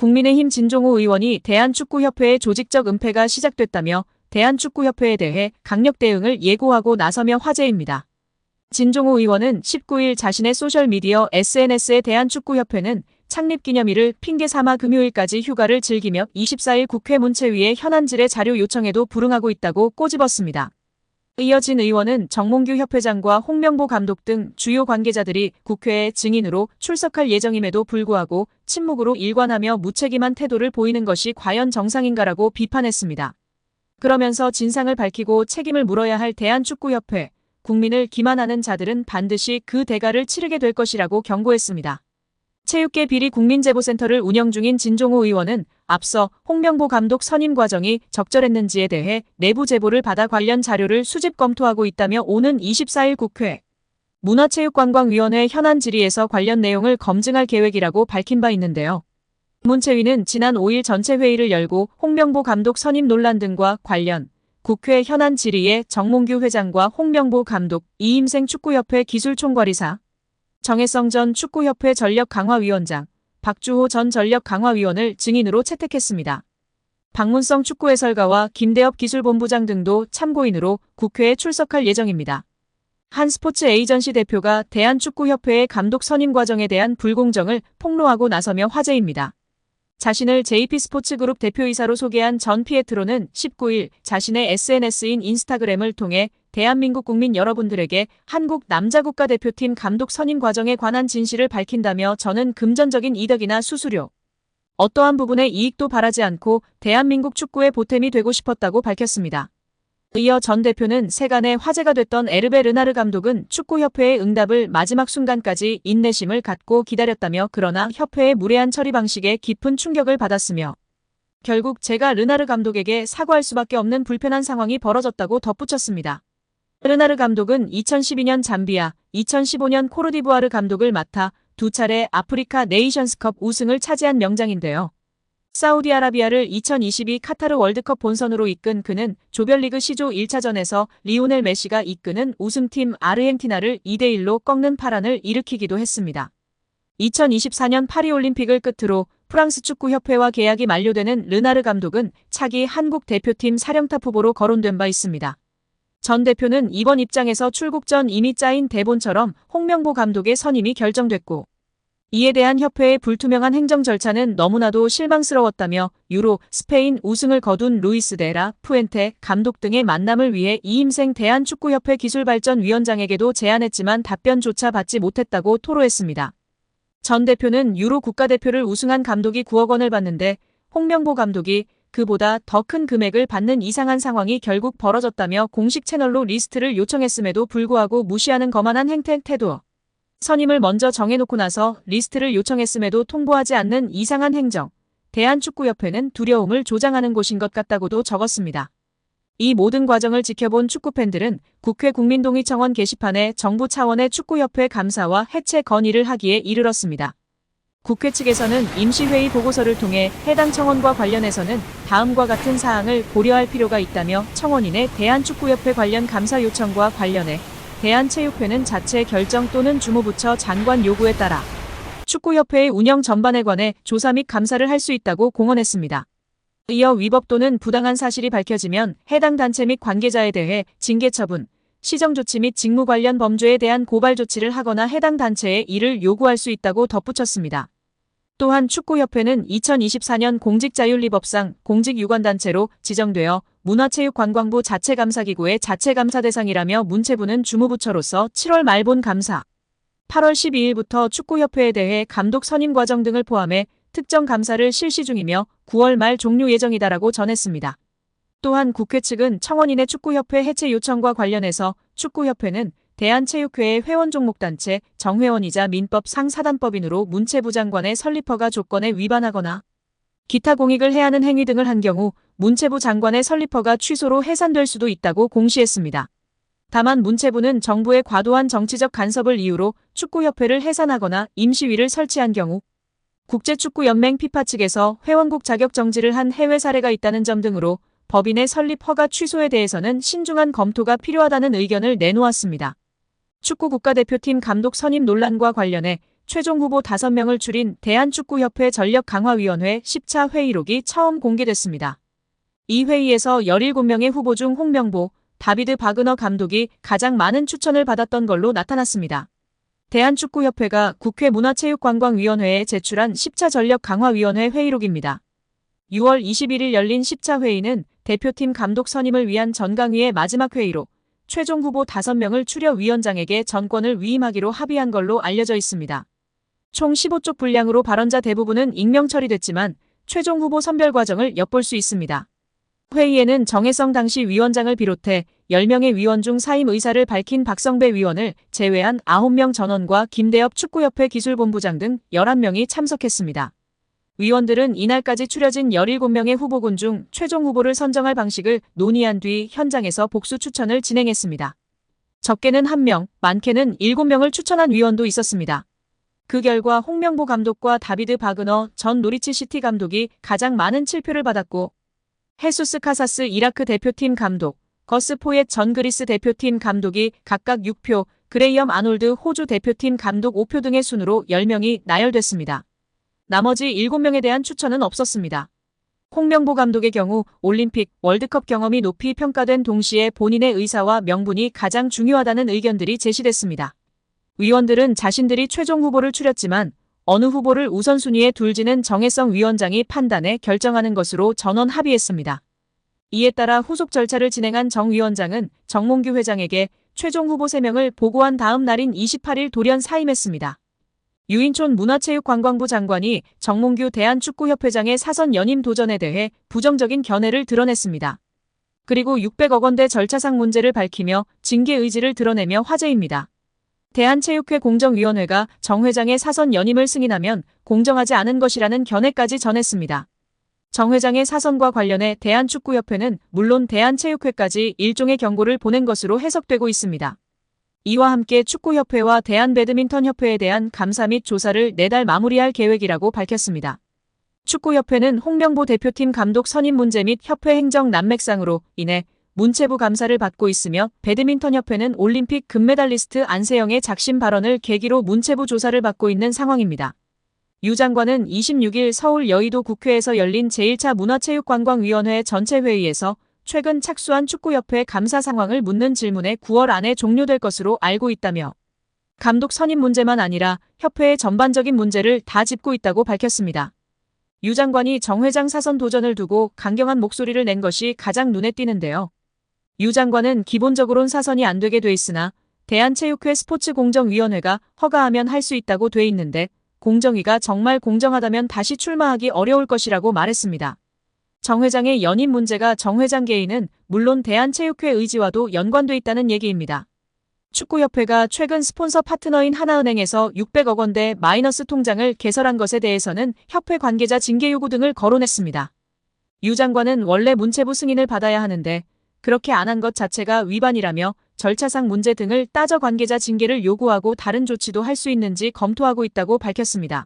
국민의힘 진종호 의원이 대한축구협회의 조직적 은폐가 시작됐다며 대한축구협회에 대해 강력 대응을 예고하고 나서며 화제입니다. 진종호 의원은 19일 자신의 소셜미디어 SNS에 대한축구협회는 창립기념일을 핑계 삼아 금요일까지 휴가를 즐기며 24일 국회 문체위에 현안질의 자료 요청에도 불응하고 있다고 꼬집었습니다. 이어 진 의원은 정몽규 협회장과 홍명보 감독 등 주요 관계자들이 국회에 증인으로 출석할 예정임에도 불구하고 침묵으로 일관하며 무책임한 태도를 보이는 것이 과연 정상인가라고 비판했습니다. 그러면서 진상을 밝히고 책임을 물어야 할 대한축구협회, 국민을 기만하는 자들은 반드시 그 대가를 치르게 될 것이라고 경고했습니다. 체육계 비리 국민제보센터를 운영 중인 진종호 의원은 앞서 홍명보 감독 선임 과정이 적절했는지에 대해 내부 제보를 받아 관련 자료를 수집 검토하고 있다며 오는 24일 국회 문화체육관광위원회 현안 질의에서 관련 내용을 검증할 계획이라고 밝힌 바 있는데요. 문체위는 지난 5일 전체 회의를 열고 홍명보 감독 선임 논란 등과 관련 국회 현안 질의에 정몽규 회장과 홍명보 감독, 이임생 축구협회 기술총괄이사, 정혜성 전 축구협회 전력강화위원장, 박주호 전 전력강화위원을 증인으로 채택했습니다. 박문성 축구해설가와 김대엽 기술본부장 등도 참고인으로 국회에 출석할 예정입니다. 한 스포츠 에이전시 대표가 대한축구협회의 감독 선임 과정에 대한 불공정을 폭로하고 나서며 화제입니다. 자신을 JP스포츠그룹 대표이사로 소개한 전 피에트로는 19일 자신의 SNS인 인스타그램을 통해 대한민국 국민 여러분들에게 한국 남자국가대표팀 감독 선임 과정에 관한 진실을 밝힌다며 저는 금전적인 이득이나 수수료, 어떠한 부분의 이익도 바라지 않고 대한민국 축구의 보탬이 되고 싶었다고 밝혔습니다. 이어 전 대표는 세간의 화제가 됐던 에르베 르나르 감독은 축구협회의 응답을 마지막 순간까지 인내심을 갖고 기다렸다며 그러나 협회의 무례한 처리 방식에 깊은 충격을 받았으며 결국 제가 르나르 감독에게 사과할 수밖에 없는 불편한 상황이 벌어졌다고 덧붙였습니다. 르나르 감독은 2012년 잠비아, 2015년 코르디부아르 감독을 맡아 두 차례 아프리카 네이션스컵 우승을 차지한 명장인데요. 사우디아라비아를 2022 카타르 월드컵 본선으로 이끈 그는 조별리그 C조 1차전에서 리오넬 메시가 이끄는 우승팀 아르헨티나를 2대1로 꺾는 파란을 일으키기도 했습니다. 2024년 파리올림픽을 끝으로 프랑스 축구협회와 계약이 만료되는 르나르 감독은 차기 한국 대표팀 사령탑 후보로 거론된 바 있습니다. 전 대표는 이번 입장에서 출국 전 이미 짜인 대본처럼 홍명보 감독의 선임이 결정됐고 이에 대한 협회의 불투명한 행정 절차는 너무나도 실망스러웠다며 유로, 스페인 우승을 거둔 루이스 데라 푸엔테 감독 등의 만남을 위해 이임생 대한축구협회 기술발전위원장에게도 제안했지만 답변조차 받지 못했다고 토로했습니다. 전 대표는 유로 국가대표를 우승한 감독이 9억 원을 받는데 홍명보 감독이 그보다 더 큰 금액을 받는 이상한 상황이 결국 벌어졌다며 공식 채널로 리스트를 요청했음에도 불구하고 무시하는 거만한 태도. 선임을 먼저 정해놓고 나서 리스트를 요청했음에도 통보하지 않는 이상한 행정. 대한축구협회는 두려움을 조장하는 곳인 것 같다고도 적었습니다. 이 모든 과정을 지켜본 축구팬들은 국회 국민동의청원 게시판에 정부 차원의 축구협회 감사와 해체 건의를 하기에 이르렀습니다. 국회 측에서는 임시회의 보고서를 통해 해당 청원과 관련해서는 다음과 같은 사항을 고려할 필요가 있다며 청원인의 대한축구협회 관련 감사 요청과 관련해 대한체육회는 자체 결정 또는 주무부처 장관 요구에 따라 축구협회의 운영 전반에 관해 조사 및 감사를 할 수 있다고 공언했습니다. 이어 위법 또는 부당한 사실이 밝혀지면 해당 단체 및 관계자에 대해 징계 처분, 시정조치 및 직무 관련 범죄에 대한 고발 조치를 하거나 해당 단체에 이를 요구할 수 있다고 덧붙였습니다. 또한 축구협회는 2024년 공직자윤리법상 공직유관단체로 지정되어 문화체육관광부 자체감사기구의 자체감사 대상이라며 문체부는 주무부처로서 7월 말 본 감사, 8월 12일부터 축구협회에 대해 감독 선임 과정 등을 포함해 특정 감사를 실시 중이며 9월 말 종료 예정이다라고 전했습니다. 또한 국회 측은 청원인의 축구협회 해체 요청과 관련해서 축구협회는 대한체육회의 회원종목단체 정회원이자 민법 상사단법인으로 문체부 장관의 설립허가 조건에 위반하거나 기타 공익을 해하는 행위 등을 한 경우 문체부 장관의 설립허가 취소로 해산될 수도 있다고 공시했습니다. 다만 문체부는 정부의 과도한 정치적 간섭을 이유로 축구협회를 해산하거나 임시위를 설치한 경우 국제축구연맹 피파 측에서 회원국 자격 정지를 한 해외 사례가 있다는 점 등으로 법인의 설립 허가 취소에 대해서는 신중한 검토가 필요하다는 의견을 내놓았습니다. 축구 국가대표팀 감독 선임 논란과 관련해 최종 후보 5명을 추린 대한축구협회 전력강화위원회 10차 회의록이 처음 공개됐습니다. 이 회의에서 17명의 후보 중 홍명보, 다비드 바그너 감독이 가장 많은 추천을 받았던 걸로 나타났습니다. 대한축구협회가 국회 문화체육관광위원회에 제출한 10차 전력강화위원회 회의록입니다. 6월 21일 열린 10차 회의는 대표팀 감독 선임을 위한 전강위의 마지막 회의로 최종 후보 5명을 추려 위원장에게 전권을 위임하기로 합의한 걸로 알려져 있습니다. 총 15쪽 분량으로 발언자 대부분은 익명 처리됐지만 최종 후보 선별 과정을 엿볼 수 있습니다. 회의에는 정혜성 당시 위원장을 비롯해 10명의 위원 중 사임 의사를 밝힌 박성배 위원을 제외한 9명 전원과 김대엽 축구협회 기술본부장 등 11명이 참석했습니다. 위원들은 이날까지 추려진 17명의 후보군 중 최종 후보를 선정할 방식을 논의한 뒤 현장에서 복수 추천을 진행했습니다. 적게는 1명, 많게는 7명을 추천한 위원도 있었습니다. 그 결과 홍명보 감독과 다비드 바그너 전 노리치 시티 감독이 가장 많은 7표를 받았고 헤수스 카사스 이라크 대표팀 감독, 거스 포옒 전 그리스 대표팀 감독이 각각 6표, 그레이엄 아놀드 호주 대표팀 감독 5표 등의 순으로 10명이 나열됐습니다. 나머지 7명에 대한 추천은 없었습니다. 홍명보 감독의 경우 올림픽, 월드컵 경험이 높이 평가된 동시에 본인의 의사와 명분이 가장 중요하다는 의견들이 제시됐습니다. 위원들은 자신들이 최종 후보를 추렸지만 어느 후보를 우선순위에 둘지는 정혜성 위원장이 판단해 결정하는 것으로 전원 합의했습니다. 이에 따라 후속 절차를 진행한 정 위원장은 정몽규 회장에게 최종 후보 3명을 보고한 다음 날인 28일 돌연 사임했습니다. 유인촌 문화체육관광부 장관이 정몽규 대한축구협회장의 사선 연임 도전에 대해 부정적인 견해를 드러냈습니다. 그리고 600억 원대 절차상 문제를 밝히며 징계 의지를 드러내며 화제입니다. 대한체육회 공정위원회가 정 회장의 사선 연임을 승인하면 공정하지 않은 것이라는 견해까지 전했습니다. 정 회장의 사선과 관련해 대한축구협회는 물론 대한체육회까지 일종의 경고를 보낸 것으로 해석되고 있습니다. 이와 함께 축구협회와 대한배드민턴협회에 대한 감사 및 조사를 내달 마무리할 계획이라고 밝혔습니다. 축구협회는 홍명보 대표팀 감독 선임 문제 및 협회 행정 난맥상으로 인해 문체부 감사를 받고 있으며 배드민턴협회는 올림픽 금메달리스트 안세영의 작심 발언을 계기로 문체부 조사를 받고 있는 상황입니다. 유 장관은 26일 서울 여의도 국회에서 열린 제1차 문화체육관광위원회 전체 회의에서 최근 착수한 축구협회 감사 상황을 묻는 질문에 9월 안에 종료될 것으로 알고 있다며 감독 선임 문제만 아니라 협회의 전반적인 문제를 다 짚고 있다고 밝혔습니다. 유 장관이 정 회장 사선 도전을 두고 강경한 목소리를 낸 것이 가장 눈에 띄는데요. 유 장관은 기본적으론 사선이 안 되게 돼 있으나 대한체육회 스포츠공정위원회가 허가하면 할 수 있다고 돼 있는데 공정위가 정말 공정하다면 다시 출마하기 어려울 것이라고 말했습니다. 정 회장의 연임 문제가 정 회장 개인은 물론 대한체육회 의지와도 연관돼 있다는 얘기입니다. 축구협회가 최근 스폰서 파트너인 하나은행에서 600억 원대 마이너스 통장을 개설한 것에 대해서는 협회 관계자 징계 요구 등을 거론했습니다. 유 장관은 원래 문체부 승인을 받아야 하는데 그렇게 안 한 것 자체가 위반이라며 절차상 문제 등을 따져 관계자 징계를 요구하고 다른 조치도 할 수 있는지 검토하고 있다고 밝혔습니다.